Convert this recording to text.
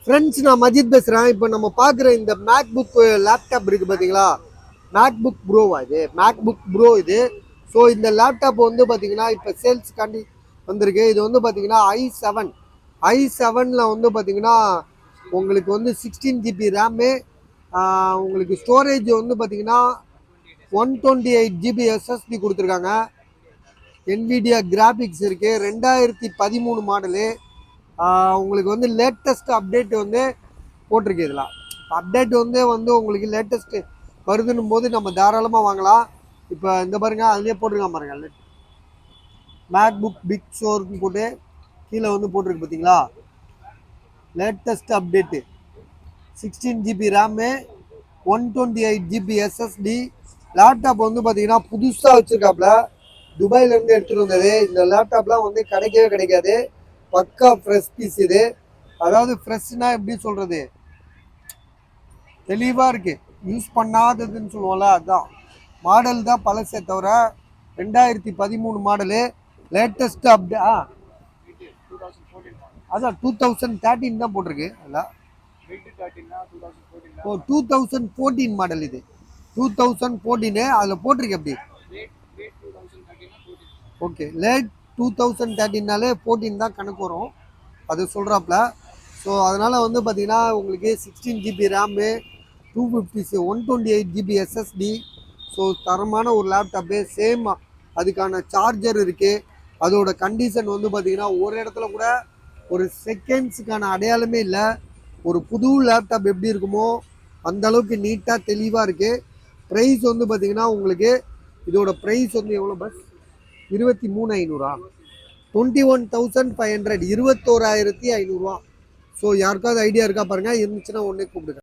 Friends, நான் மஜித் பேசுகிறேன். இப்போ நம்ம பார்க்குற இந்த மேக்புக் லேப்டாப் இருக்குது பார்த்தீங்களா? மேக்புக் ப்ரோவா இது? மேக்புக் ப்ரோ இது. ஸோ இந்த லேப்டாப் வந்து பார்த்தீங்கன்னா இப்போ சேல்ஸ்க்காண்டி வந்திருக்கு. இது வந்து பார்த்தீங்கன்னா i7 வந்து பார்த்தீங்கன்னா உங்களுக்கு வந்து 16 GB ரேமு, உங்களுக்கு ஸ்டோரேஜ் வந்து பார்த்தீங்கன்னா 128 GB SSD கொடுத்துருக்காங்க. NVIDIA கிராஃபிக்ஸ் இருக்குது. 2013 மாடலு. உங்களுக்கு வந்து லேட்டஸ்ட் அப்டேட் வந்து போட்டிருக்கு. இதில் அப்டேட் வந்து உங்களுக்கு லேட்டஸ்ட்டு வருதுன்னும் போது நம்ம தாராளமாக வாங்கலாம். இப்போ இந்த பாருங்க, அதுலேயே போட்டிருக்கான் பாருங்க, மேக்புக் பிக் ஷோர்னு போட்டு கீழே வந்து போட்டிருக்கு பார்த்தீங்களா? Latest update 16 GB RAM, 128 GB SSD. Laptop வந்து பார்த்தீங்கன்னா புதுசாக வச்சுருக்காப்புல. துபாயிலேருந்து எடுத்துகிட்டு வந்தது. இந்த லேப்டாப்லாம் வந்து கிடைக்கவே கிடைக்காது. பக்கா ஃப்ரெஷ் பீஸ் இது. அதாவது ஃப்ரெஷ்னா எப்படி சொல்கிறது, தெளிவாக இருக்குது. யூஸ் பண்ணாததுன்னு சொல்லுவோம்ல, அதுதான். மாடல் தான் பழசே தவிர 2013 மாடலு. லேட்டஸ்ட் அதான் 2013 தான் போட்டிருக்கு. அதில் 2014 மாடல் இது. 2014 அதில் போட்டிருக்கு. எப்படி ஓகே, லேட் 2013நாலே 14 தான் கணக்கு வரும், அது சொல்கிறாப்புல. ஸோ அதனால் வந்து பார்த்தீங்கன்னா உங்களுக்கு 16 GB RAM, 128 GB SSD. So தரமான ஒரு லேப்டாப்பு. சேம் அதுக்கான சார்ஜர் இருக்குது. அதோட கண்டிஷன் வந்து பார்த்தீங்கன்னா ஒரு இடத்துல கூட ஒரு செகண்ட்ஸுக்கான அடையாளமே இல்லை. ஒரு புது லேப்டாப் எப்படி இருக்குமோ அந்த அளவுக்கு நீட்டாக தெளிவாக இருக்குது. ப்ரைஸ் வந்து பார்த்தீங்கன்னா உங்களுக்கு இதோட ப்ரைஸ் வந்து எவ்வளோ பஸ்? 23,500. 21,500. 21,500. ஸோ யாருக்காவது ஐடியா இருக்கா பாருங்கள். இருந்துச்சுன்னா ஒன்றே கூப்பிடுங்க.